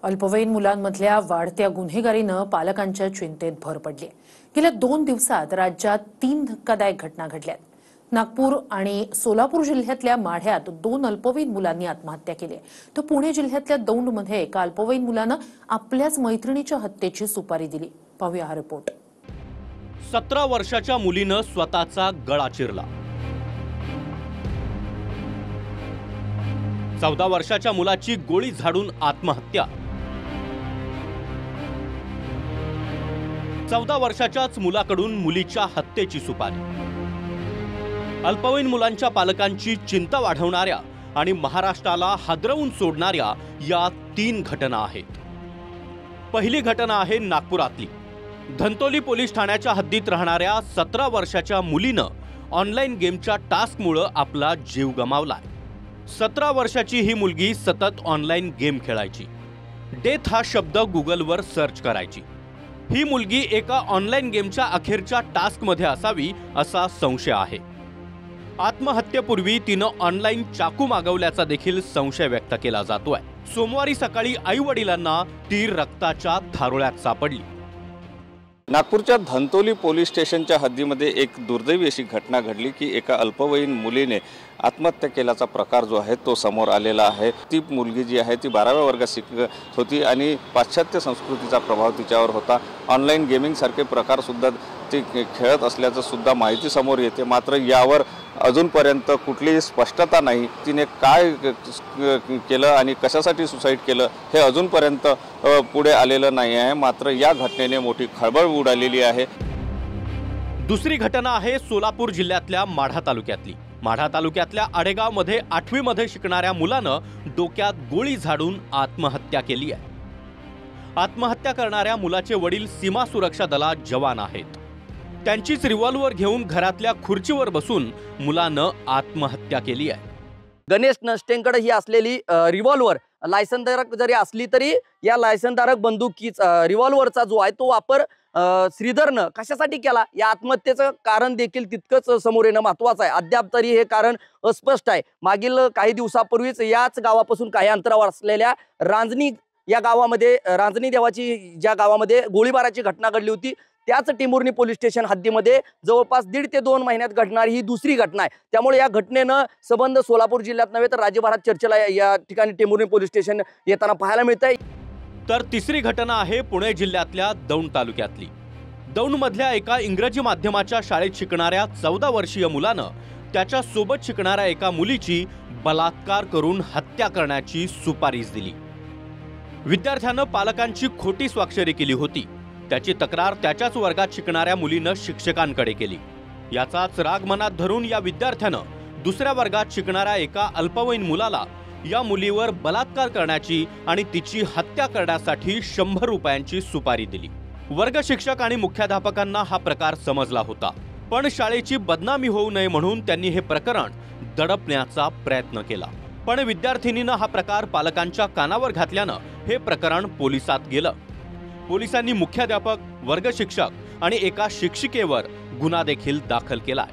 अल्पवयीन मुलांमधल्या वाढत्या गुन्हेगारीनं पालकांच्या चिंतेत भर पडली आहे। गेल्या 2 दिवसात राज्यात 3 धक्कादायक घटना घडल्यात। नागपूर आणि सोलापूर जिल्ह्यातल्या माढ्यात 2 अल्पवयीन मुलांनी आत्महत्या केली आहे, तर पुणे जिल्ह्यातल्या दौंडमध्ये एका अल्पवयीन मुलानं आपल्याच मैत्रिणीच्या हत्येची सुपारी दिली। पाहूया हा रिपोर्ट। 17 वर्षाच्या मुलीनं स्वतःचा गळा चिरला। 14 वर्षाच्या मुलाची गोळी झाडून आत्महत्या। 14 वर्षाच्याच मुलाकडून मुलीच्या हत्येची सुपारी। अल्पवयीन मुलांच्या पालकांची चिंता वाढवणाऱ्या आणि महाराष्ट्राला हादरवून सोडणाऱ्या या 3 घटना आहेत। पहिली घटना आहे नागपुरातली। धंतोली पोलीस ठाण्याच्या हद्दीत राहणाऱ्या 17 वर्षाच्या मुलीनं ऑनलाईन गेमच्या टास्कमुळे आपला जीव गमावलाय। 17 वर्षाची ही मुलगी सतत ऑनलाईन गेम खेळायची। डेथ हा शब्द गुगलवर सर्च करायची। ही मुलगी एका ऑनलाईन गेमच्या अखेरच्या टास्कमध्ये असावी असा संशय आहे। आत्महत्येपूर्वी तिनं ऑनलाईन चाकू मागवल्याचा देखील संशय व्यक्त केला जातोय। सोमवारी सकाळी आई-वडिलांना ती रक्ताच्या थारोळ्यात सापडली। नागपूरच्या धंतोली पोलीस स्टेशनच्या हद्दीमध्ये एक दुर्दैवी अशी घटना घडली की एका अल्पवयीन मुलीने आत्महत्या केल्याचा प्रकार जो आहे तो समोर आलेला आहे। ती मुलगी जी आहे ती 12व्या वर्गात शिकत होती आणि पाश्चात्य संस्कृतीचा प्रभाव तिच्यावर होता। ऑनलाईन गेमिंग सारखे प्रकार सुद्धा ती खेळत असल्याचं सुद्धा माहिती समोर येते। मात्र यावर अजूनपर्यंत कुठलीही स्पष्टता नाही। तिने काय केलं आणि कशासाठी सुसाईड केलं हे अजूनपर्यंत पुढे आलेलं नाही आहे। मात्र या घटनेने मोठी खळबळ उडालेली आहे। दुसरी घटना आहे सोलापूर जिल्ह्यातल्या माढा तालुक्यातली। माढा तालुक्यातल्या आडेगावमध्ये 8वी मध्ये शिकणाऱ्या मुलानं डोक्यात गोळी झाडून आत्महत्या केली आहे। आत्महत्या करणाऱ्या मुलाचे वडील सीमा सुरक्षा दलात जवान आहेत। त्यांचीच रिव्हॉल्वर घेऊन घरातल्या खुर्चीवर बसून मुलानं आत्महत्या केली आहे। गणेश नष्टेंकडे ही असलेली रिव्हॉल्वर लायसनधारक जरी असली तरी या लायसनधारक बंदुकीचा रिव्हॉल्वरचा जो आहे तो वापर श्रीधरनं कशासाठी केला या आत्महत्येचं कारण देखील तितकंच समोर येणं महत्त्वाचं आहे। अद्याप तरी हे कारण अस्पष्ट आहे। मागील काही दिवसापूर्वीच याच गावापासून काही अंतरावर असलेल्या रांजणी या गावामध्ये रांजणी देवाची ज्या गावामध्ये गोळीबाराची घटना घडली होती त्याच टिंबुर्णी पोलीस स्टेशन हद्दीमध्ये जवळपास 1.5 ते 2 महिन्यात घडणारी ही दुसरी घटना आहे। त्यामुळे या घटनेनं संबंध सोलापूर जिल्ह्यात नव्हे तर राज्यभरात चर्चेला या ठिकाणी टिंबुर्णी पोलीस स्टेशन येताना पाहायला मिळतंय। तर तिसरी घटना आहे पुणे जिल्ह्यातल्या दौंड तालुक्यातली। दौंडमधल्या एका इंग्रजी माध्यमाच्या शाळेत शिकणाऱ्या 14 वर्षीय मुलानं त्याच्या सोबत शिकणाऱ्या एका मुलीची बलात्कार करून हत्या करण्याची सुपारीच दिली। विद्यार्थ्यानं पालकांची खोटी स्वाक्षरी केली होती। त्याची तक्रार त्याच्याच वर्गात शिकणाऱ्या मुलीनं शिक्षकांकडे केली। याचाच राग मनात धरून या विद्यार्थ्यानं दुसऱ्या वर्गात शिकणाऱ्या एका अल्पवयीन मुलाला या मुलीवर बलात्कार करण्याची आणि तिची हत्या करण्यासाठी 100 रुपयांची सुपारी दिली। वर्ग शिक्षक आणि मुख्याध्यापकांना हा प्रकार समजला होता, पण शाळेची बदनामी होऊ नये म्हणून त्यांनी हे प्रकरण दडपण्याचा प्रयत्न केला। पण विद्यार्थिनीनं हा प्रकार पालकांच्या कानावर घातल्यानं हे प्रकरण पोलिसात गेलं। पोलिसांनी मुख्याध्यापक, वर्ग शिक्षक आणि एका शिक्षिकेवर गुन्हा देखील दाखल केलाय।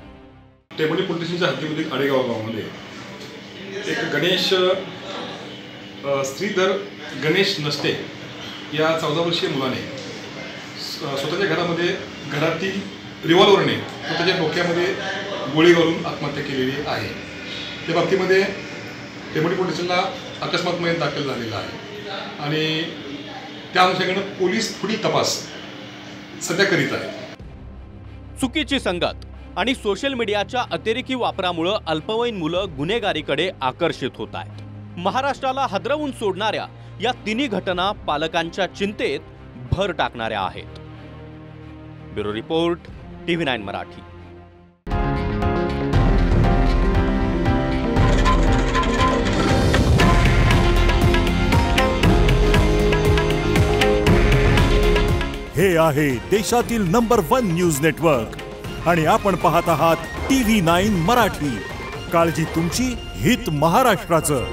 टेंबुर्णी पोलीस स्टेशनच्या हद्दीमध्ये आडेगाव गावामध्ये एक गणेश श्रीधर गणेश नष्टे या 14 वर्षीय मुलाने स्वतःच्या घरामध्ये घरातील रिव्हॉल्वरने स्वतःच्या डोक्यामध्ये गोळी घालून आत्महत्या केलेली आहे। त्या बाबतीमध्ये टेंबुर्णी पोलीस स्टेशनला अकस्मात मध्ये दाखल झालेला आहे आणि त्या अनुषंगाने पोलीस पुढील तपास सध्या करीत आहेत। चुकीची संगत आणि सोशल मीडियाच्या अतिरेकी वापरामुळे अल्पवयीन मुलं गुन्हेगारीकडे आकर्षित होत आहेत। महाराष्ट्राला हादरवून सोडणाऱ्या या 3 घटना पालकांच्या चिंतेत भर टाकणाऱ्या आहेत। Bureau report, TV9 Marathi. हे आहे देशातील नंबर 1 न्यूज नेटवर्क आणि आपण पाहत आहात TV9 मराठी। काळजी तुमची, हित महाराष्ट्राचं।